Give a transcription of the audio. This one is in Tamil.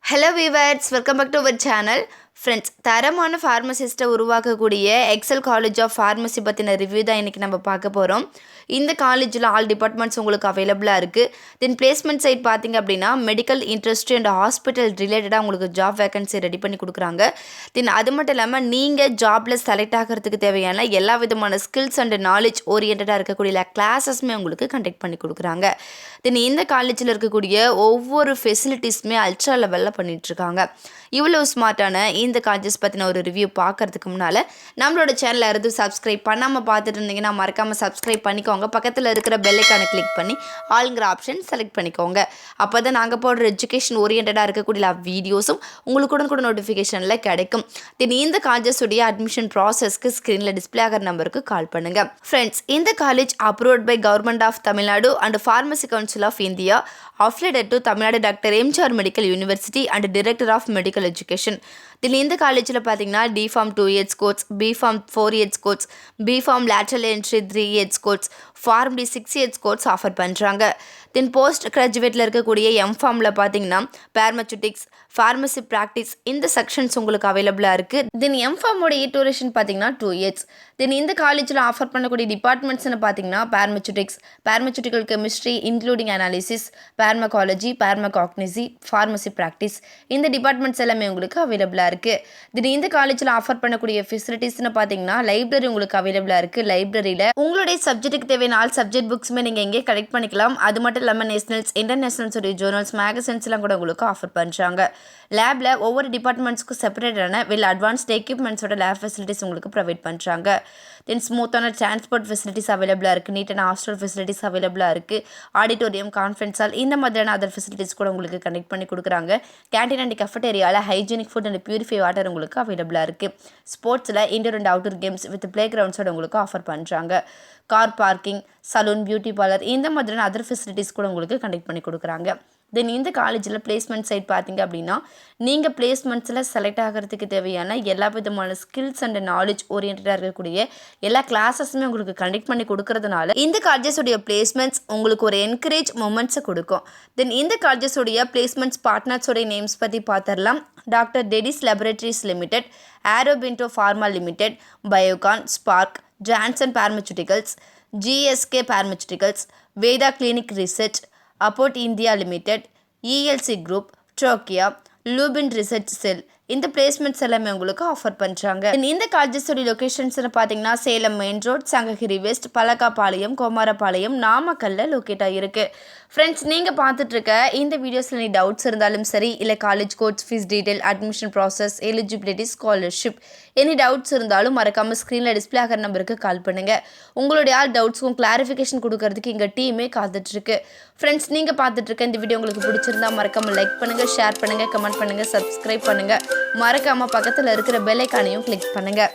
Hello viewers, welcome back to our channel. Friends, தரமான pharmacist உருவாக்கக்கூடிய Excel College of Pharmacy பத்தின ரிவ்யூ தான் இன்னைக்கு நம்ம பார்க்க போறோம். இந்த காலேஜ்ல ஆல் டிபார்ட்மெண்ட்ஸ் உங்களுக்கு அவேலபிளா இருக்கு. தென் பிளேஸ்மென்ட் சைட் பாத்தீங்க அப்படினா மெடிக்கல் இண்டஸ்ட்ரி அண்ட் ஹாஸ்பிடல் ரிலேட்டடா உங்களுக்கு ஜாப் வேகன்சி ரெடி பண்ணி கொடுக்குறாங்க. தென் அது மட்டும் இல்லாம நீங்க ஜாப்ல செலக்ட் ஆகிறதுக்கு தேவையான எல்லா விதமான ஸ்கில்ஸ் அண்ட் நாலேஜ் ஓரியன்டடா இருக்கக்கூடிய கிளாसेसமே உங்களுக்கு கண்டக்ட் பண்ணி கொடுக்குறாங்க. தென் இந்த காலேஜ்ல இருக்கக்கூடிய ஒவ்வொரு ஃபெசிலிட்டிஸ்மே அல்ட்ரா லெவல்ல பண்ணிட்டு இருக்காங்க. இவ்வளவு ஸ்மார்ட்டான இந்த காலேஜஸ் பற்றின ஒரு ரிவ்யூ பார்க்கறதுக்கு முன்னால் நம்மளோட சேனலை இருந்து சப்ஸ்கிரைப் பண்ணாமல் பார்த்துட்டு இருந்தீங்கன்னா மறக்காமல் சப்ஸ்கிரைப் பண்ணிக்கோங்க. பக்கத்தில் இருக்கிற பெல்லைக்கானை கிளிக் பண்ணி ஆளுங்கிற ஆப்ஷன் செலக்ட் பண்ணிக்கோங்க. அப்போ தான் நாங்கள் போடுற எஜுகேஷன் ஓரியன்டாக இருக்கக்கூடிய வீடியோஸும் உங்களுக்கு கூட நோட்டிஃபிகேஷனில் கிடைக்கும். தென் இந்த காலேஜஸுடைய அட்மிஷன் ப்ராசஸ்க்கு ஸ்க்ரீனில் டிஸ்பிளே ஆகிற நம்பருக்கு கால் பண்ணுங்கள். ஃப்ரெண்ட்ஸ், இந்த college approved by government of Tamil Nadu and pharmacy council of India, affiliated to Tamil Nadu doctor MGR medical university and director of medical education. இதில் இந்த காலேஜில் பார்த்தீங்கன்னா D.PHARM 2 years course, B.PHARM 4 years course, B.PHARM lateral entry 3 years course, PHARM.D 6 years course offer பண்ணுறாங்க. தென் போஸ்ட் கிராஜுவேட்டில் இருக்கக்கூடிய M.PHARMல பார்த்தீங்கன்னா பார்மசூட்டிக்ஸ், ஃபார்மசி ப்ராக்டிஸ் இந்த செக்ஷன்ஸ் உங்களுக்கு அவைலபிளாக இருக்குது. தென் M.PHARMோடைய டூரேஷன் பார்த்தீங்கன்னா 2 years. தென் இந்த காலேஜில் ஆஃபர் பண்ணக்கூடிய டிபார்ட்மெண்ட்ஸ்னு பார்த்தீங்கன்னா pharmaceutics, pharmaceutical chemistry including analysis, pharmacology, pharmacognosy, pharmacy practice இந்த டிபார்ட்மெண்ட்ஸ் எல்லாமே உங்களுக்கு அவைலபிளாக இருக்குது. தென் இந்த காலேஜில் ஆஃபர் பண்ணக்கூடிய ஃபெசிலிட்டிஸ்னு பார்த்தீங்கன்னா லைப்ரரி உங்களுக்கு அவைலபிளாக இருக்குது. லைப்ரரியில் உங்களுடைய சப்ஜெக்ட்டுக்கு தேவையான ஆல் சப்ஜெக்ட் புக்ஸுமே நீங்கள் எங்கே கலெக்ட் பண்ணிக்கலாம். அது மட்டும் இல்லாமல் நேஷனல்ஸ், இன்டர்நேஷனல்ஸோடைய ஜோர்னல்ஸ், மேகசின்ஸ்லாம் கூட உங்களுக்கு ஆஃபர் பண்ணுறாங்க. லேபில் ஒவ்வொரு டிபார்ட்மெண்ட்ஸ்க்கும் செப்பரேட்டான வெல் அட்வான்ஸ்ட் எக்யூப்மெண்ட்ஸோட லேப் ஃபெசிலிட்டிஸ் உங்களுக்கு ப்ரொவைட் பண்ணுறாங்க. தென் ஸ்மூத்தான டிரான்ஸ்போர்ட் ஃபெசிலிட்டிஸ் அவைலபிளாக இருக்குது. நீட்டான ஹாஸ்டல் ஃபெசிலிட்டிஸ் அவைலபிளாக இருக்குது. ஆடிட்டோரியம், கான்ஃபரன்ஸ் ஹால் இந்த மாதிரியான அதர் ஃபெசிலிட்டிஸ் கூட உங்களுக்கு கனெக்ட் பண்ணி கொடுக்குறாங்க. கேண்டீன் அண்ட் கஃபட்டேரியாவில் hygienic food and purify water உங்களுக்கு அவைலபிளாக இருக்குது. ஸ்போர்ட்ஸில் indoor and outdoor games with play கிரவுண்ட்ஸோட உங்களுக்கு ஆஃபர் பண்ணுறாங்க. Car parking, saloon, beauty parlour இந்த மாதிரியான அதர் ஃபெசிலிட்டிஸ் கூட உங்களுக்கு கண்டக்ட் பண்ணி கொடுக்குறாங்க. தென் இந்த காலேஜில் பிளேஸ்மெண்ட் சைட் பார்த்தீங்க அப்படின்னா நீங்கள் பிளேஸ்மெண்ட்ஸில் செலக்ட் ஆகிறதுக்கு தேவையான எல்லா விதமான ஸ்கில்ஸ் அண்ட் நாலேஜ் ஓரியன்டாக இருக்கக்கூடிய எல்லா கிளாஸஸுமே உங்களுக்கு கண்டக்ட் பண்ணி கொடுக்கறதுனால இந்த காலேஜஸுடைய பிளேஸ்மெண்ட்ஸ் உங்களுக்கு ஒரு என்கரேஜ் மூமெண்ட்ஸை கொடுக்கும். தென் இந்த காலேஜஸுடைய பிளேஸ்மெண்ட்ஸ் பார்ட்னர்ஸோடைய நேம்ஸ் பற்றி பார்த்துடலாம். Doctor Reddy's laboratories limited, Aurobindo pharma limited, Biocon, Spark, Johnson pharmaceuticals, GSK pharmaceuticals, Veeda clinic research, அப்போர்ட் இந்தியா லிமிடெட், ELC குரூப், ட்ரோக்கியா, லூபின் ரிசர்ச் செல் இந்த பிளேஸ்மெண்ட்ஸ் எல்லாமே உங்களுக்கு ஆஃபர் பண்ணுறாங்க. இந்த காலேஜஸோட லொக்கேஷன்ஸ்னு பார்த்தீங்கன்னா Salem main road, Sankagiri west, Pallakapalayam, Komarapalayam, நாமக்கல்ல லொக்கேட் ஆகிருக்கு. ஃப்ரெண்ட்ஸ், நீங்கள் பார்த்துட்டு இருக்க இந்த வீடியோஸில் நீ டவுட்ஸ் இருந்தாலும் சரி, இல்லை college course, fees detail, admission process, eligibility, scholarship any doubts இருந்தாலும் மறக்காமல் ஸ்க்ரீனில் டிஸ்பிளே ஆகிற நம்பருக்கு கால் பண்ணுங்கள். உங்களுடைய ஆல் டவுட்ஸ்க்கும் கிளாரிஃபிகேஷன் கொடுக்கறதுக்கு எங்கள் டீமே காத்துட்ருக்கு. ஃப்ரெண்ட்ஸ், நீங்கள் பார்த்துட்டு இருக்க இந்த வீடியோ உங்களுக்கு பிடிச்சிருந்தா மறக்காமல் லைக் பண்ணுங்கள், ஷேர் பண்ணுங்கள், கமெண்ட் பண்ணுங்கள், சப்ஸ்கிரைப் பண்ணுங்கள். மறக்காமல் பக்கத்தில் இருக்கிற பெல் ஐக்கானையும் கிளிக் பண்ணுங்கள்.